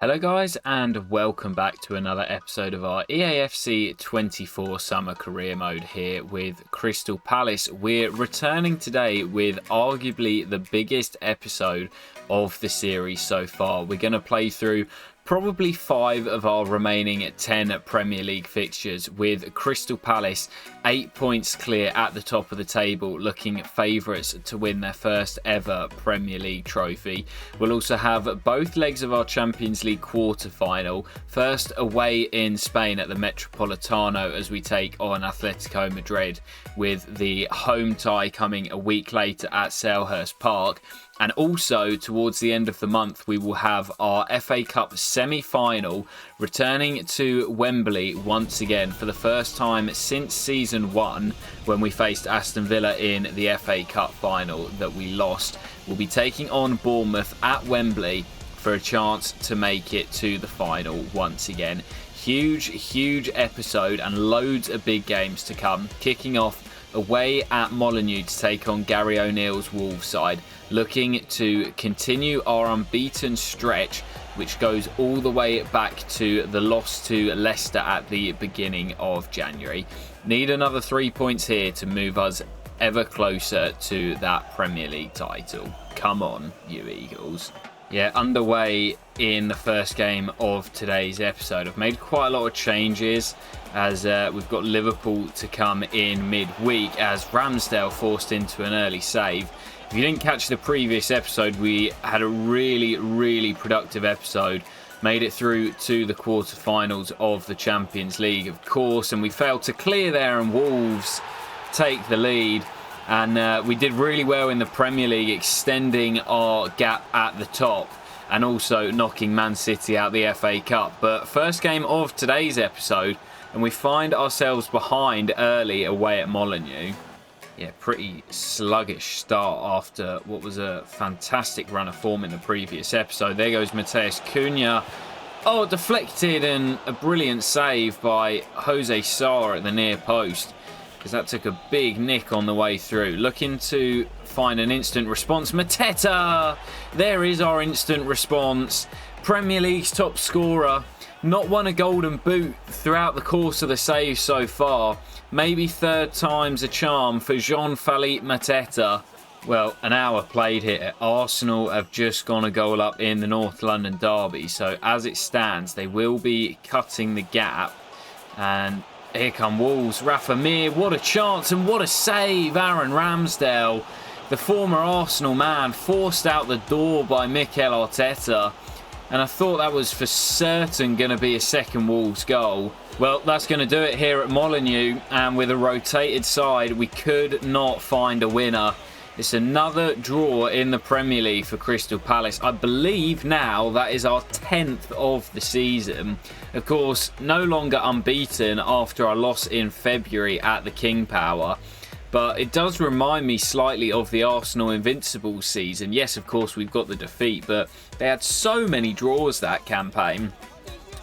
Hello guys and welcome back to another episode of our EAFC 24 Summer Career Mode here with Crystal Palace. We're returning today with arguably the biggest episode of the series so far. We're going to play through probably 5 of our remaining 10 Premier League fixtures, with Crystal Palace 8 points clear at the top of the table, looking favourites to win their first ever Premier League trophy. We'll also have both legs of our Champions League quarter-final, first away in Spain at the Metropolitano as we take on Atletico Madrid, with the home tie coming a week later at Selhurst Park. And also, towards the end of the month, we will have our FA Cup semi-final returning to Wembley once again for the first time since Season 1, when we faced Aston Villa in the FA Cup final that we lost. We'll be taking on Bournemouth at Wembley for a chance to make it to the final once again. Huge episode and loads of big games to come, kicking off away at Molineux to take on Gary O'Neill's Wolves side, looking to continue our unbeaten stretch, which goes all the way back to the loss to Leicester at the beginning of January. Need another 3 points here to move us ever closer to that Premier League title. Come on, you Eagles. Yeah, underway in the first game of today's episode. I've made quite a lot of changes as we've got Liverpool to come in midweek as Ramsdale forced into an early save. If you didn't catch the previous episode, we had a really productive episode. Made it through to the quarterfinals of the Champions League, of course, and we failed to clear there and Wolves take the lead. And we did really well in the Premier League, extending our gap at the top and also knocking Man City out the FA Cup. But first game of today's episode, and we find ourselves behind early away at Molineux. Yeah, pretty sluggish start after what was a fantastic run of form in the previous episode. There goes Matheus Cunha. Oh, deflected, and a brilliant save by Jose Sarr at the near post, because that took a big nick on the way through. Looking to find an instant response. Mateta! There is our instant response. Premier League's top scorer. Not won a golden boot throughout the course of the save so far. Maybe third time's a charm for Jean-Philippe Mateta. Well, an hour played here. Arsenal have just gone a goal up in the North London derby. So as it stands, they will be cutting the gap. And here come Wolves. Rafa Mir, what a chance and what a save. Aaron Ramsdale, the former Arsenal man, forced out the door by Mikel Arteta. And I thought that was for certain going to be a second Wolves goal. Well, that's going to do it here at Molineux. And with a rotated side, we could not find a winner. It's another draw in the Premier League for Crystal Palace. I believe now that is our 10th of the season. Of course, no longer unbeaten after our loss in February at the King Power. But it does remind me slightly of the Arsenal Invincibles season. Yes, of course, we've got the defeat, but they had so many draws that campaign.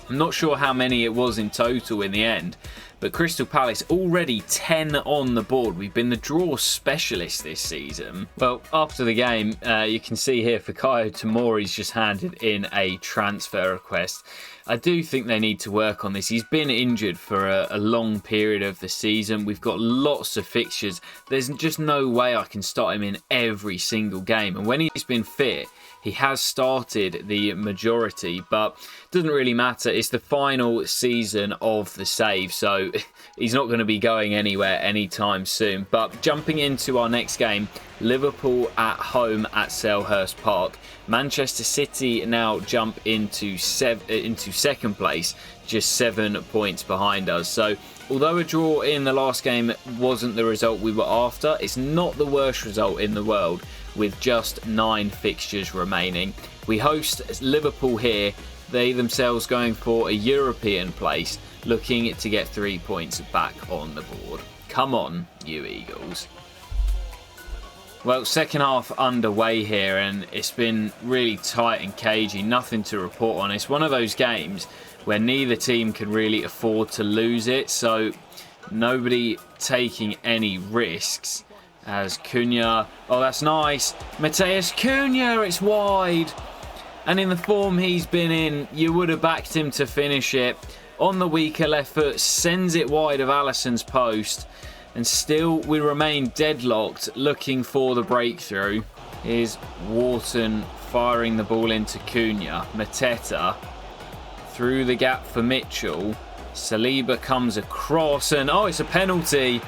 I'm not sure how many it was in total in the end. But Crystal Palace already 10 on the board. We've been the draw specialist this season. Well, after the game, you can see here Fikayo Tomori's just handed in a transfer request. I do think they need to work on this. He's been injured for a long period of the season. We've got lots of fixtures. There's just no way I can start him in every single game. And when he's been fit, he has started the majority, but it doesn't really matter. It's the final season of the save, so he's not going to be going anywhere anytime soon. But jumping into our next game, Liverpool at home at Selhurst Park. Manchester City now jump into second place, just 7 points behind us. So although a draw in the last game wasn't the result we were after, it's not the worst result in the world with just 9 fixtures remaining. We host Liverpool here, they themselves going for a European place, looking to get 3 points back on the board. Come on, you Eagles. Well, second half underway here, and it's been really tight and cagey, nothing to report on. It's one of those games where neither team can really afford to lose it, so nobody taking any risks. As Cunha, oh that's nice, Matheus Cunha, it's wide. And in the form he's been in, you would have backed him to finish it. On the weaker left foot, sends it wide of Alisson's post. And still we remain deadlocked, looking for the breakthrough. Here's Wharton firing the ball into Cunha. Mateta through the gap for Mitchell. Saliba comes across and oh, it's a penalty.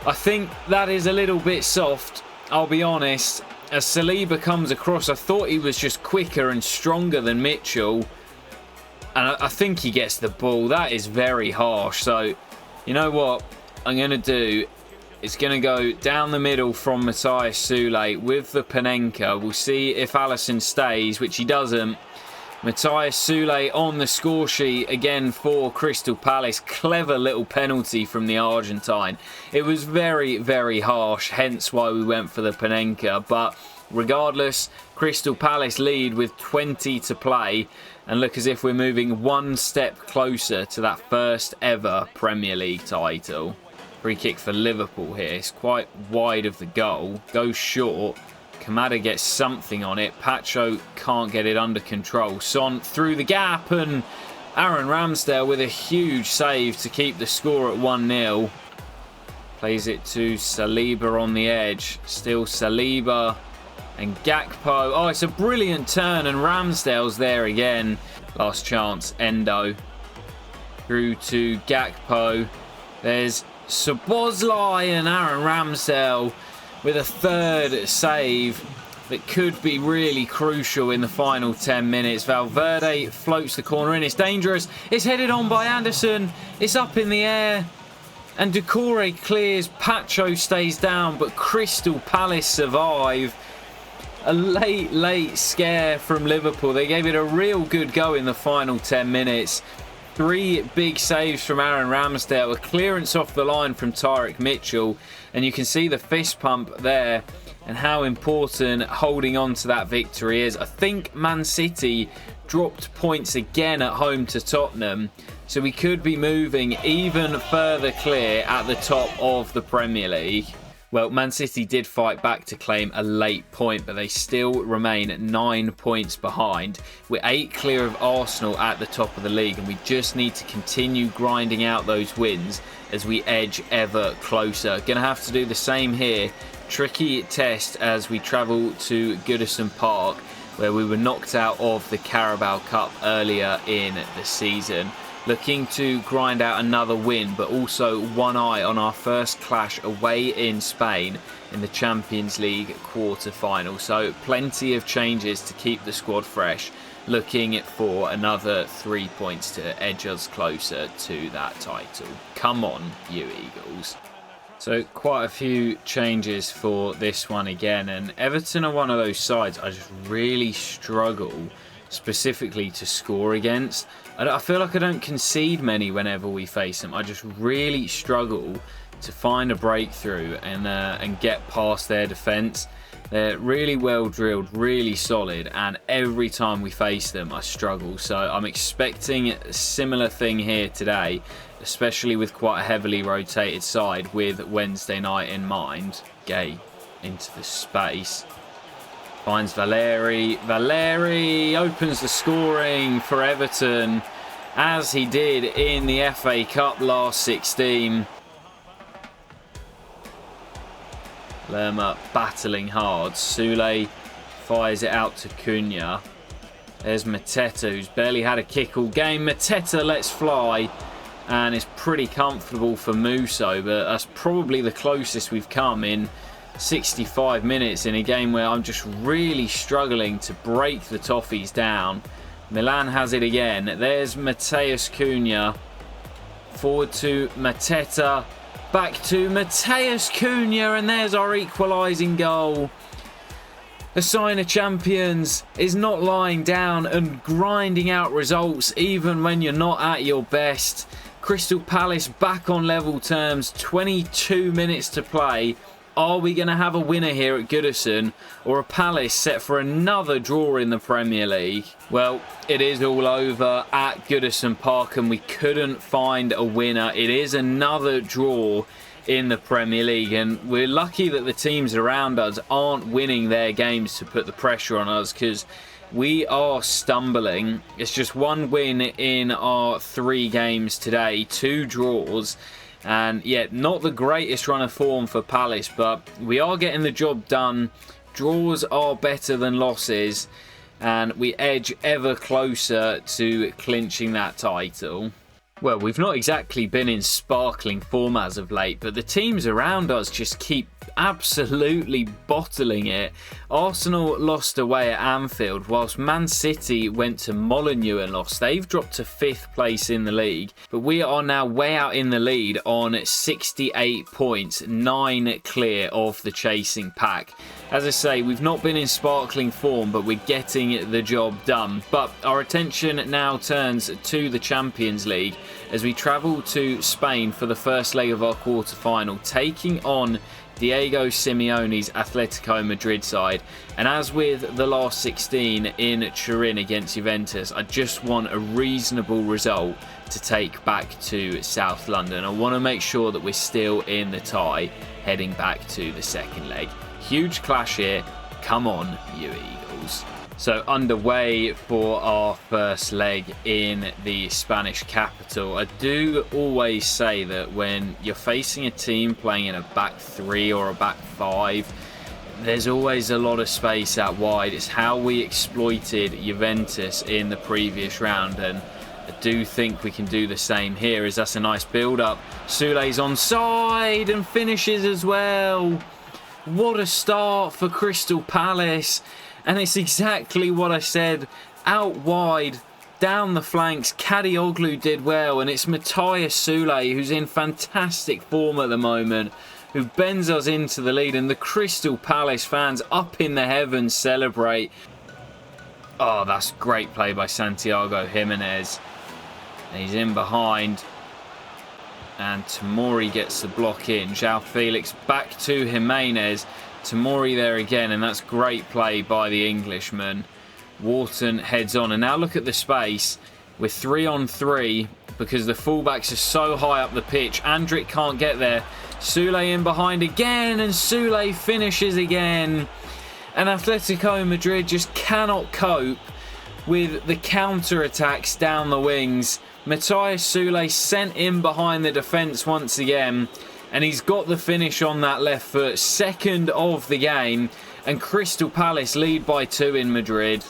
I think that is a little bit soft, I'll be honest. As Saliba comes across, I thought he was just quicker and stronger than Mitchell. And I think he gets the ball. That is very harsh. So, you know what I'm going to do? It's going to go down the middle from Matthias Sule with the Panenka. We'll see if Alisson stays, which he doesn't. Matthias Sule on the score sheet again for Crystal Palace. Clever little penalty from the Argentine. It was very, very harsh, hence why we went for the Panenka. But regardless, Crystal Palace lead with 20 to play and look as if we're moving one step closer to that first ever Premier League title. Free kick for Liverpool here. It's quite wide of the goal. Goes short. Kamada gets something on it. Pacho can't get it under control. Son through the gap and Aaron Ramsdale with a huge save to keep the score at 1-0. Plays it to Saliba on the edge. Still Saliba and Gakpo. Oh, it's a brilliant turn and Ramsdale's there again. Last chance, Endo. Through to Gakpo. There's Szoboszlai and Aaron Ramsdale with a third save that could be really crucial in the final 10 minutes. Valverde floats the corner in. It's dangerous. It's headed on by Anderson. It's up in the air. And Doucouré clears. Pacho stays down, but Crystal Palace survive. A late scare from Liverpool. They gave it a real good go in the final 10 minutes. 3 big saves from Aaron Ramsdale, a clearance off the line from Tyrick Mitchell, and you can see the fist pump there and how important holding on to that victory is. I think Man City dropped points again at home to Tottenham, so we could be moving even further clear at the top of the Premier League. Well, Man City did fight back to claim a late point, but they still remain 9 points behind. We're 8 clear of Arsenal at the top of the league, and we just need to continue grinding out those wins as we edge ever closer. Gonna have to do the same here. Tricky test as we travel to Goodison Park, where we were knocked out of the Carabao Cup earlier in the season. Looking to grind out another win, but also one eye on our first clash away in Spain in the Champions League quarter-final. So plenty of changes to keep the squad fresh. Looking for another 3 points to edge us closer to that title. Come on, you Eagles. So quite a few changes for this one again. And Everton are one of those sides I just really struggle specifically to score against. I feel like I don't concede many whenever we face them. I just really struggle to find a breakthrough and get past their defence. They're really well drilled, really solid, and every time we face them I struggle. So I'm expecting a similar thing here today, especially with quite a heavily rotated side with Wednesday night in mind. Gay into the space. Finds Valeri. Valeri opens the scoring for Everton, as he did in the FA Cup last 16. Lerma battling hard. Sule fires it out to Cunha. There's Mateta, who's barely had a kick all game. Mateta lets fly, and it's pretty comfortable for Musso, but that's probably the closest we've come in 65 minutes in a game where I'm just really struggling to break the Toffees down. Milan has it again. There's Matheus Cunha. Forward to Mateta. Back to Matheus Cunha, and there's our equalising goal. The sign of champions is not lying down and grinding out results even when you're not at your best. Crystal Palace back on level terms, 22 minutes to play. Are we going to have a winner here at Goodison, or a Palace set for another draw in the Premier League? Well, it is all over at Goodison Park and we couldn't find a winner. It is another draw in the Premier League, and we're lucky that the teams around us aren't winning their games to put the pressure on us, because we are stumbling. It's just one win in our 3 games today, 2 draws. And yet, not the greatest run of form for Palace, but we are getting the job done. Draws are better than losses, and we edge ever closer to clinching that title. Well, we've not exactly been in sparkling form as of late, but the teams around us just keep absolutely bottling it. Arsenal lost away at Anfield, whilst Man City went to Molineux and lost. They've dropped to 5th place in the league, but we are now way out in the lead on 68 points, 9 clear of the chasing pack. As I say, we've not been in sparkling form, but we're getting the job done. But our attention now turns to the Champions League as we travel to Spain for the first leg of our quarter-final, taking on Diego Simeone's Atletico Madrid side. And as with the last 16 in Turin against Juventus, I just want a reasonable result to take back to South London. I want to make sure that we're still in the tie heading back to the second leg. Huge clash here. Come on, you Eagles. So underway for our first leg in the Spanish capital. I do always say that when you're facing a team playing in a back 3 or a back 5, there's always a lot of space out wide. It's how we exploited Juventus in the previous round, and I do think we can do the same here, as that's a nice build-up. Soule's onside and finishes as well. What a start for Crystal Palace. And it's exactly what I said. Out wide, down the flanks, Kadioglu did well. And it's Matthias Soule, who's in fantastic form at the moment, who bends us into the lead. And the Crystal Palace fans up in the heavens celebrate. Oh, that's great play by Santiago Jimenez. And he's in behind. And Tomori gets the block in. João Felix back to Jimenez. Tomori there again, and that's great play by the Englishman. Wharton heads on, and now look at the space. We're 3 on 3 because the fullbacks are so high up the pitch. Andrić can't get there. Soule in behind again, and Soule finishes again. And Atletico Madrid just cannot cope with the counter-attacks down the wings. Matthias Soule sent in behind the defence once again. And he's got the finish on that left foot. Second of the game. And Crystal Palace lead by 2 in Madrid.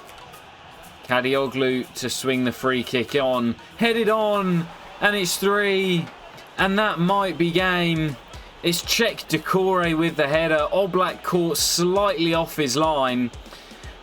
Kadioglu to swing the free kick on. Headed on. And it's 3. And that might be game. It's Czech Decore with the header. Oblak caught slightly off his line.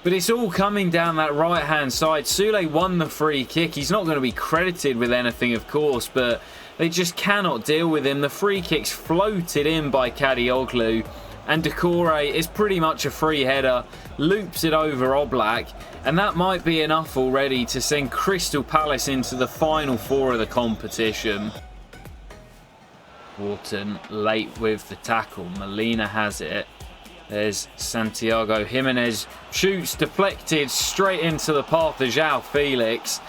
But it's all coming down that right-hand side. Soule won the free kick. He's not going to be credited with anything, of course, but they just cannot deal with him. The free kick's floated in by Kadioglu, and Decore is pretty much a free header, loops it over Oblak, and that might be enough already to send Crystal Palace into the final 4 of the competition. Wharton late with the tackle. Molina has it. There's Santiago Jimenez, shoots deflected straight into the path of João Felix.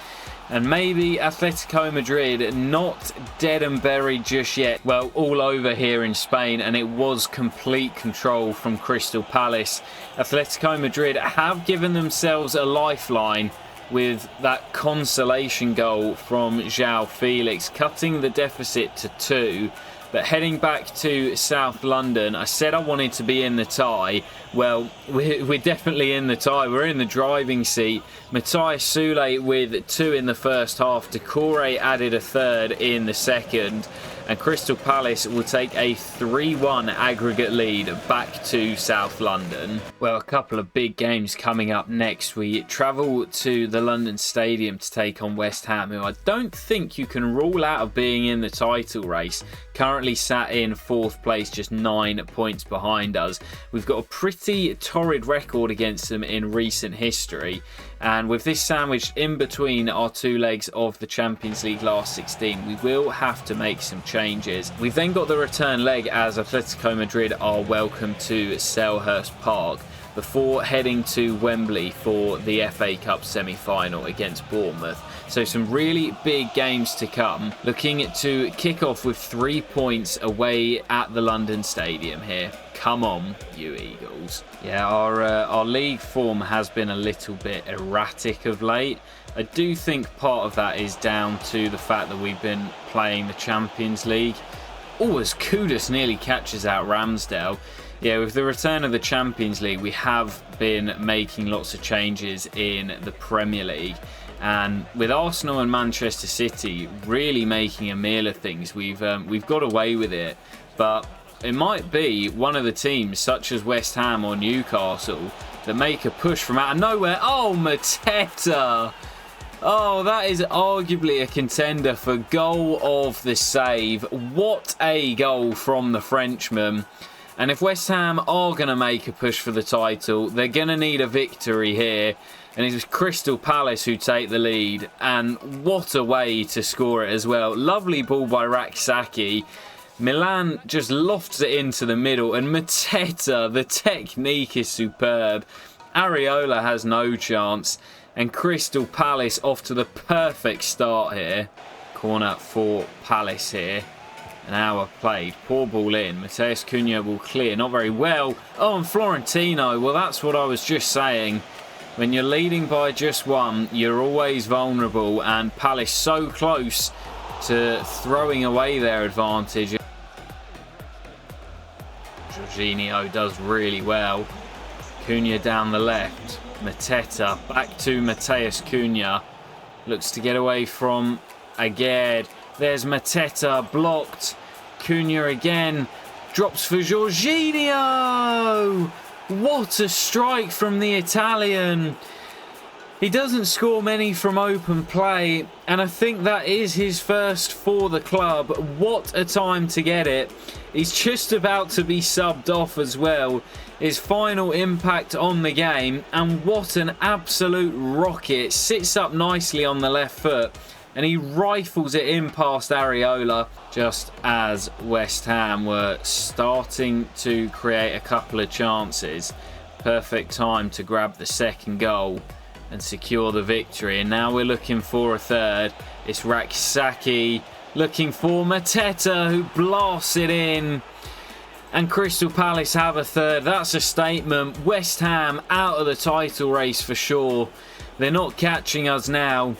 And maybe Atletico Madrid not dead and buried just yet. Well, all over here in Spain, and it was complete control from Crystal Palace. Atletico Madrid have given themselves a lifeline with that consolation goal from João Felix, cutting the deficit to 2. But heading back to South London, I said I wanted to be in the tie. Well, we're definitely in the tie. We're in the driving seat. Matthias Soule with 2 in the first half. Decore added a 3rd in the second. And Crystal Palace will take a 3-1 aggregate lead back to South London. Well, a couple of big games coming up next. We travel to the London Stadium to take on West Ham, who I don't think you can rule out of being in the title race. Currently sat in 4th place, just 9 points behind us. We've got a pretty torrid record against them in recent history. And with this sandwiched in between our 2 legs of the Champions League last 16, we will have to make some changes. We've then got the return leg as Atletico Madrid are welcome to Selhurst Park before heading to Wembley for the FA Cup semi-final against Bournemouth. So some really big games to come. Looking to kick off with 3 points away at the London Stadium here. Come on, you Eagles. Yeah, our league form has been a little bit erratic of late. I do think part of that is down to the fact that we've been playing the Champions League. Oh, as Kudus nearly catches out Ramsdale. Yeah, with the return of the Champions League, we have been making lots of changes in the Premier League. And with Arsenal and Manchester City really making a meal of things, we've got away with it. But it might be one of the teams, such as West Ham or Newcastle, that make a push from out of nowhere. Oh, Mateta! Oh, that is arguably a contender for goal of the save. What a goal from the Frenchman. And if West Ham are going to make a push for the title, they're going to need a victory here. And it's Crystal Palace who take the lead. And what a way to score it as well. Lovely ball by Raksaki. Milan just lofts it into the middle. And Mateta, the technique is superb. Areola has no chance. And Crystal Palace off to the perfect start here. Corner for Palace here. An hour played. Poor ball in. Mateus Cunha will clear. Not very well. Oh, and Florentino. Well, that's what I was just saying. When you're leading by just one, you're always vulnerable. And Palace so close to throwing away their advantage. Jorginho does really well. Cunha down the left. Mateta back to Mateus Cunha. Looks to get away from Aguerd. There's Mateta blocked. Cunha again. Drops for Jorginho. What a strike from the Italian. He doesn't score many from open play. And I think that is his first for the club. What a time to get it. He's just about to be subbed off as well. His final impact on the game. And what an absolute rocket. Sits up nicely on the left foot. And he rifles it in past Areola just as West Ham were starting to create a couple of chances. Perfect time to grab the second goal and secure the victory. And now we're looking for a third. It's Raksaki looking for Mateta, who blasts it in. And Crystal Palace have a third. That's a statement. West Ham out of the title race for sure. They're not catching us now.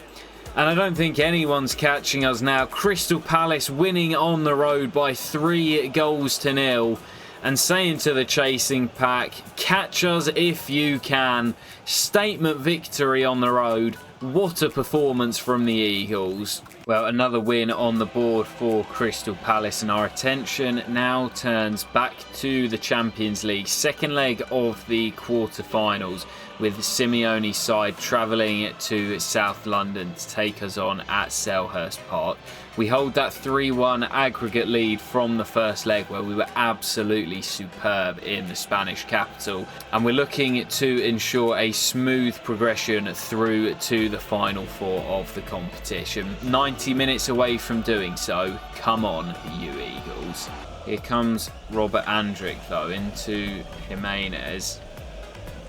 And I don't think anyone's catching us now. Crystal Palace winning on the road by 3-0. And saying to the chasing pack, catch us if you can. Statement victory on the road. What a performance from the Eagles. Well, another win on the board for Crystal Palace, and our attention now turns back to the Champions League. Second leg of the quarter-finals, with Simeone's side travelling to South London to take us on at Selhurst Park. We hold that 3-1 aggregate lead from the first leg, where we were absolutely superb in the Spanish capital. And we're looking to ensure a smooth progression through to the final four of the competition. 90 minutes away from doing so. Come on, you Eagles. Here comes Robert Andrick, though, into Jimenez.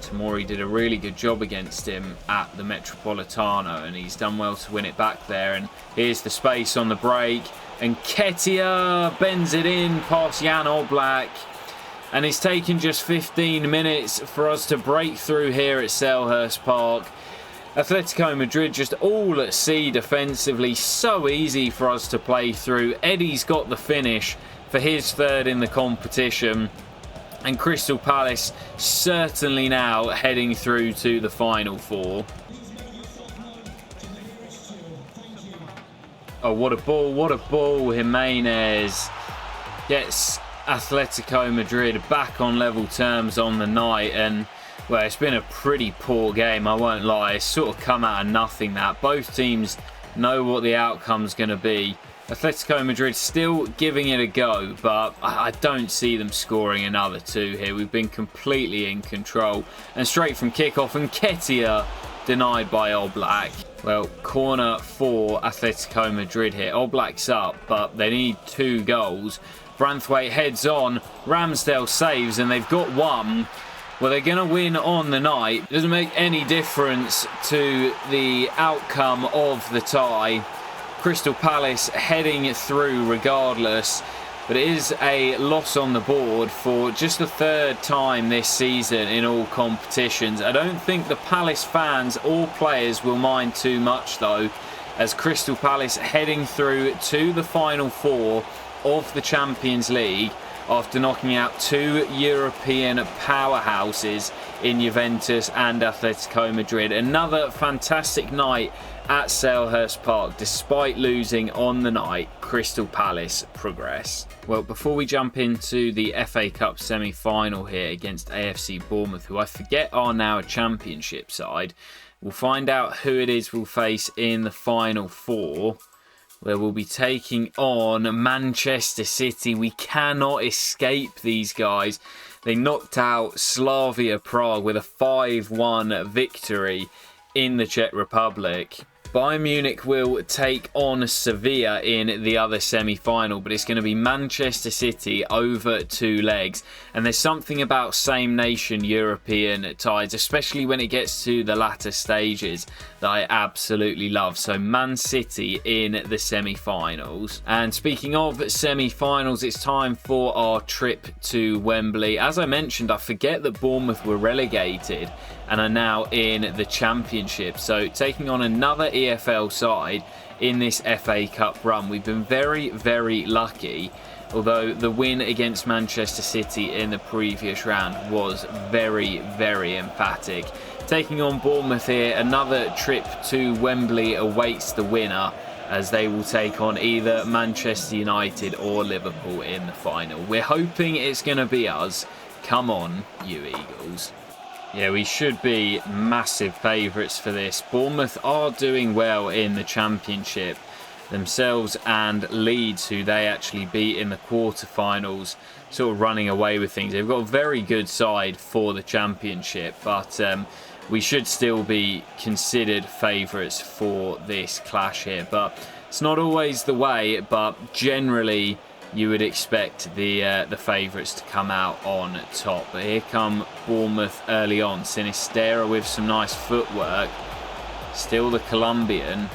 Tomori did a really good job against him at the Metropolitano, and he's done well to win it back there. And here's the space on the break, and Ketia bends it in past Jan Oblak. And it's taken just 15 minutes for us to break through here at Selhurst Park. Atletico Madrid just all at sea defensively. So easy for us to play through. Eddie's got the finish for his third in the competition. And Crystal Palace certainly now heading through to the final four. Oh, what a ball, what a ball. Jimenez gets Atletico Madrid back on level terms on the night. And, well, it's been a pretty poor game, I won't lie. It's sort of come out of nothing, that. Both teams know what the outcome's going to be. Atletico Madrid still giving it a go, but I don't see them scoring another two here. We've been completely in control. And straight from kickoff, and Ketia denied by Oblak. Well, corner for Atletico Madrid here. Oblak's up, but they need 2 goals. Branthwaite heads on, Ramsdale saves, and they've got one. Well, they're going to win on the night. It doesn't make any difference to the outcome of the tie. Crystal Palace heading through regardless. But it is a loss on the board for just the third time this season in all competitions. I don't think the Palace fans or players will mind too much though, as Crystal Palace heading through to the final four of the Champions League after knocking out two European powerhouses in Juventus and Atletico Madrid. Another fantastic night at Selhurst Park. Despite losing on the night, Crystal Palace progress. Well, before we jump into the FA Cup semi-final here against AFC Bournemouth, who I forget are now a Championship side, we'll find out who it is we'll face in the final four, where we'll be taking on Manchester City. We cannot escape these guys. They knocked out Slavia Prague with a 5-1 victory in the Czech Republic. Bayern Munich will take on Sevilla in the other semi-final, but it's going to be Manchester City over two legs. And there's something about same-nation European ties, especially when it gets to the latter stages, that I absolutely love. So Man City in the semi-finals. And speaking of semi-finals, it's time for our trip to Wembley. As I mentioned, I forget that Bournemouth were relegated and are now in the Championship. So taking on another EFL side in this FA Cup run. We've been very, very lucky, although the win against Manchester City in the previous round was very, very emphatic. Taking on Bournemouth here, another trip to Wembley awaits the winner, as they will take on either Manchester United or Liverpool in the final. We're hoping it's going to be us. Come on, you Eagles. Yeah, we should be massive favourites for this. Bournemouth are doing well in the Championship themselves, and Leeds, who they actually beat in the quarterfinals, sort of running away with things. They've got a very good side for the Championship, but we should still be considered favourites for this clash here. But it's not always the way, but generally you would expect the favourites to come out on top. But here come Bournemouth early on. Sinistera with some nice footwork. Still the Colombian.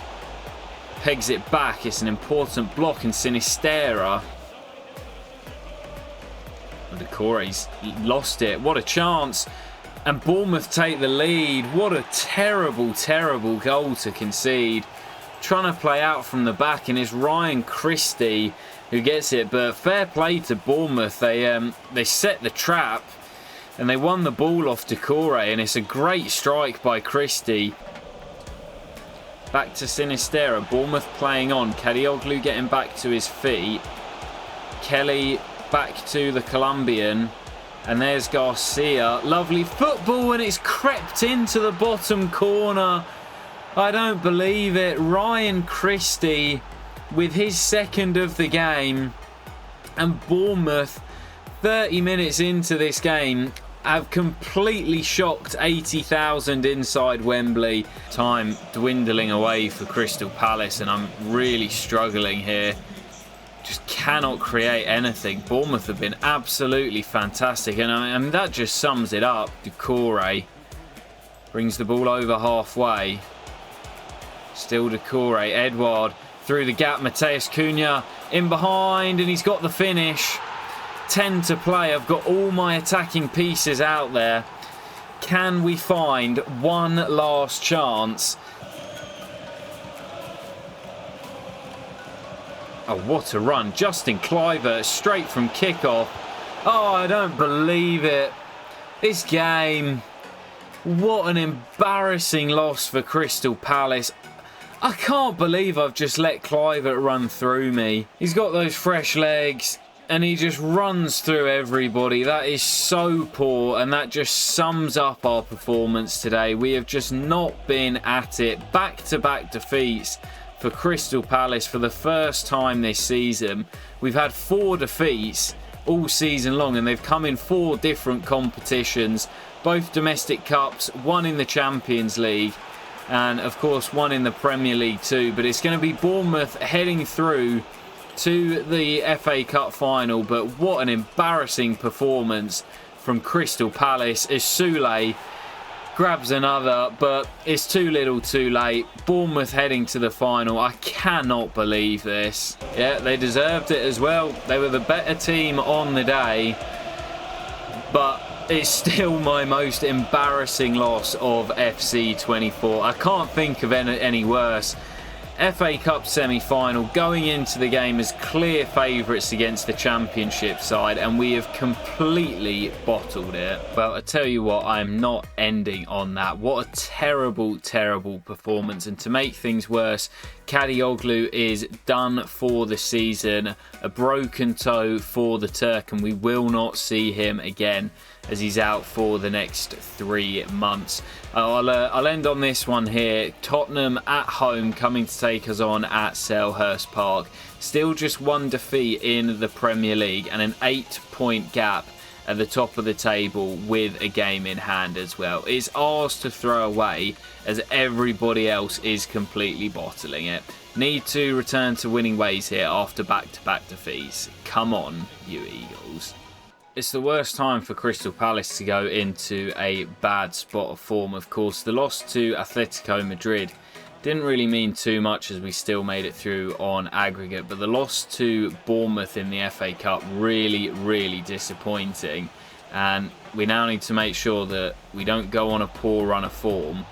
Pegs it back. It's an important block, and Sinistera. Decore's lost it. What a chance. And Bournemouth take the lead. What a terrible, terrible goal to concede. Trying to play out from the back, and it's Ryan Christie who gets it. But fair play to Bournemouth. They set the trap and they won the ball off Decore, and it's a great strike by Christie. Back to Sinistera. Bournemouth playing on. Kadioglu getting back to his feet. Kelly back to the Colombian. And there's Garcia. Lovely football, and it's crept into the bottom corner. I don't believe it. Ryan Christie with his second of the game. And Bournemouth, 30 minutes into this game, have completely shocked 80,000 inside Wembley. Time dwindling away for Crystal Palace, and I'm really struggling here. Just cannot create anything. Bournemouth have been absolutely fantastic, and I mean, that just sums it up. Decore brings the ball over halfway. Still Decore. Edouard through the gap. Mateus Cunha in behind, and he's got the finish. 10 to play. I've got all my attacking pieces out there. Can we find one last chance? Oh, what a run. Justin Kluivert straight from kickoff. Oh, I don't believe it. This game. What an embarrassing loss for Crystal Palace. I can't believe I've just let Kluivert run through me. He's got those fresh legs and he just runs through everybody. That is so poor, and that just sums up our performance today. We have just not been at it. Back-to-back defeats for Crystal Palace for the first time this season. We've had 4 defeats all season long, and they've come in 4 different competitions. Both domestic cups, 1 in the Champions League, and of course 1 in the Premier League too. But it's going to be Bournemouth heading through to the FA Cup final. But what an embarrassing performance from Crystal Palace, as Soulé grabs another, but it's too little too late. Bournemouth heading to the final. I cannot believe this. Yeah, they deserved it as well. They were the better team on the day, but it's still my most embarrassing loss of FC24. I can't think of any worse. FA Cup semi-final, going into the game as clear favourites against the Championship side, and we have completely bottled it. Well, I tell you what, I am not ending on that. What a terrible, terrible performance. And to make things worse, Kadioglu is done for the season. A broken toe for the Turk, and we will not see him again as he's out for the next 3 months. I'll end on this one here. Tottenham at home coming to take us on at Selhurst Park. Still just one defeat in the Premier League and an 8-point gap at the top of the table with a game in hand as well. It's ours to throw away as everybody else is completely bottling it. Need to return to winning ways here after back-to-back defeats. Come on, you Eagles. It's the worst time for Crystal Palace to go into a bad spot of form, of course. The loss to Atletico Madrid didn't really mean too much as we still made it through on aggregate, but the loss to Bournemouth in the FA Cup really, really disappointing. And we now need to make sure that we don't go on a poor run of form,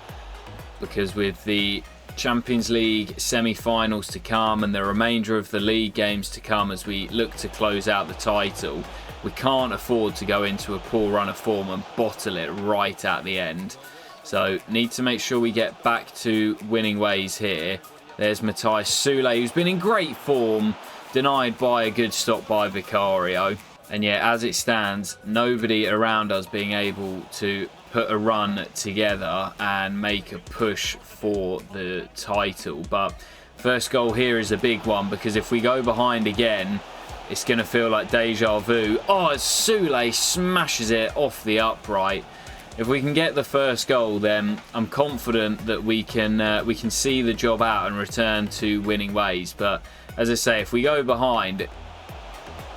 because with the Champions League semi-finals to come and the remainder of the league games to come as we look to close out the title, we can't afford to go into a poor run of form and bottle it right at the end. So need to make sure we get back to winning ways here. There's Matthias Soulé, who's been in great form, denied by a good stop by Vicario. And yeah, as it stands, nobody around us being able to put a run together and make a push for the title. But first goal here is a big one, because if we go behind again, it's going to feel like deja vu. Oh, as Soulé smashes it off the upright. If we can get the first goal, then I'm confident that we can see the job out and return to winning ways. But as I say, if we go behind,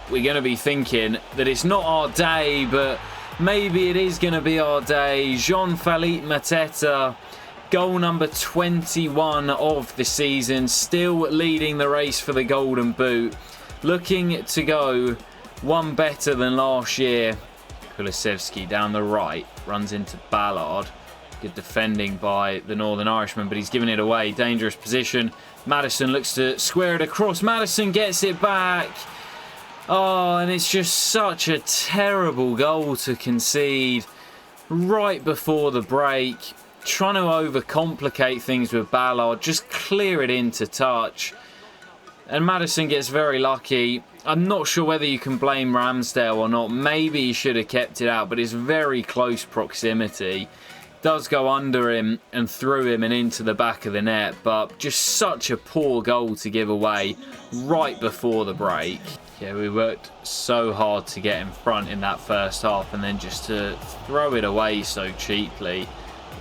we're going to be thinking that it's not our day, but maybe it is going to be our day. Jean-Philippe Mateta, goal number 21 of the season, still leading the race for the Golden Boot. Looking to go one better than last year. Kulusevski down the right, runs into Ballard. Good defending by the Northern Irishman, but he's giving it away. Dangerous position. Maddison looks to square it across. Maddison gets it back. Oh, and it's just such a terrible goal to concede right before the break. Trying to overcomplicate things with Ballard. Just clear it into touch. And Maddison gets very lucky. I'm not sure whether you can blame Ramsdale or not. Maybe he should have kept it out, but it's very close proximity. Does go under him and through him and into the back of the net, but just such a poor goal to give away right before the break. Yeah, we worked so hard to get in front in that first half, and then just to throw it away so cheaply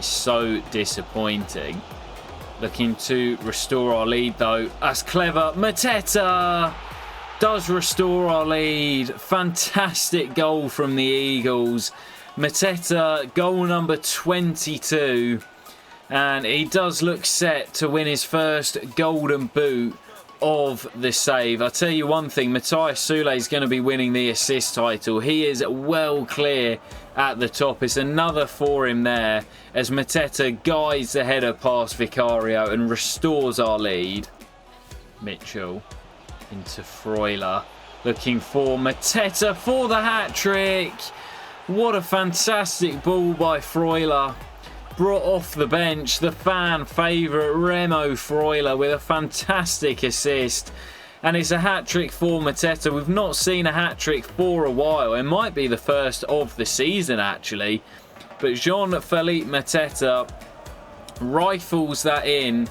is so disappointing. Looking to restore our lead though. That's clever. Mateta does restore our lead. Fantastic goal from the Eagles. Mateta, goal number 22. And he does look set to win his first Golden Boot of the save. I'll tell you one thing, Matthias Soulé is going to be winning the assist title. He is well clear at the top. It's another for him there as Mateta guides the header past Vicario and restores our lead. Mitchell into Freuler, looking for Mateta for the hat-trick. What a fantastic ball by Freuler. Brought off the bench, the fan favourite Remo Freuler with a fantastic assist. And it's a hat-trick for Mateta. We've not seen a hat-trick for a while. It might be the first of the season, actually. But Jean-Philippe Mateta rifles that in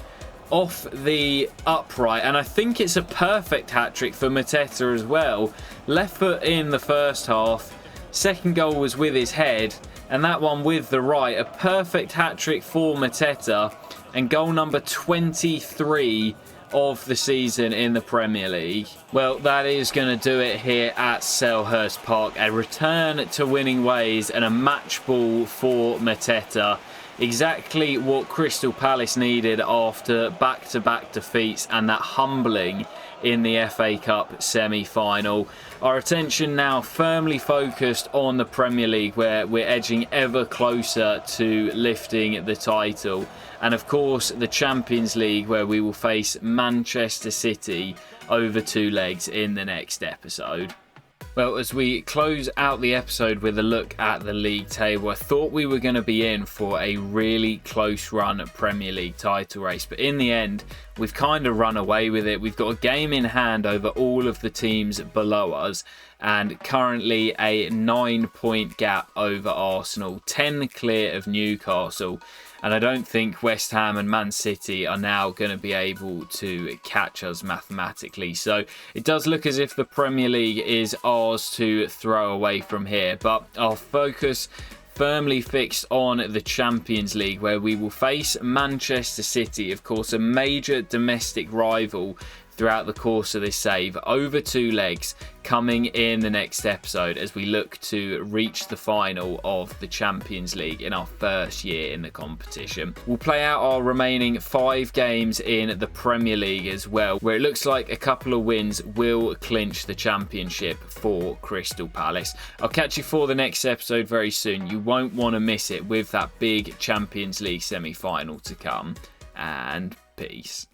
off the upright. And I think it's a perfect hat-trick for Mateta as well. Left foot in the first half. Second goal was with his head. And that one with the right. A perfect hat-trick for Mateta. And goal number 23 of the season in the Premier League. Well, that is going to do it here at Selhurst Park. A return to winning ways and a match ball for Mateta. Exactly what Crystal Palace needed after back-to-back defeats and that humbling in the FA Cup semi-final. Our attention now firmly focused on the Premier League, where we're edging ever closer to lifting the title. And of course, the Champions League, where we will face Manchester City over 2 legs in the next episode. Well, as we close out the episode with a look at the league table, I thought we were going to be in for a really close run at Premier League title race, but in the end, we've kind of run away with it. We've got a game in hand over all of the teams below us, and currently a 9-point gap over Arsenal, 10 clear of Newcastle. And I don't think West Ham and Man City are now going to be able to catch us mathematically. So it does look as if the Premier League is ours to throw away from here. But our focus firmly fixed on the Champions League, where we will face Manchester City, of course, a major domestic rival throughout the course of this save, over 2 legs, coming in the next episode as we look to reach the final of the Champions League in our first year in the competition. We'll play out our remaining 5 games in the Premier League as well, where it looks like a couple of wins will clinch the championship for Crystal Palace. I'll catch you for the next episode very soon. You won't want to miss it, with that big Champions League semi-final to come. And peace.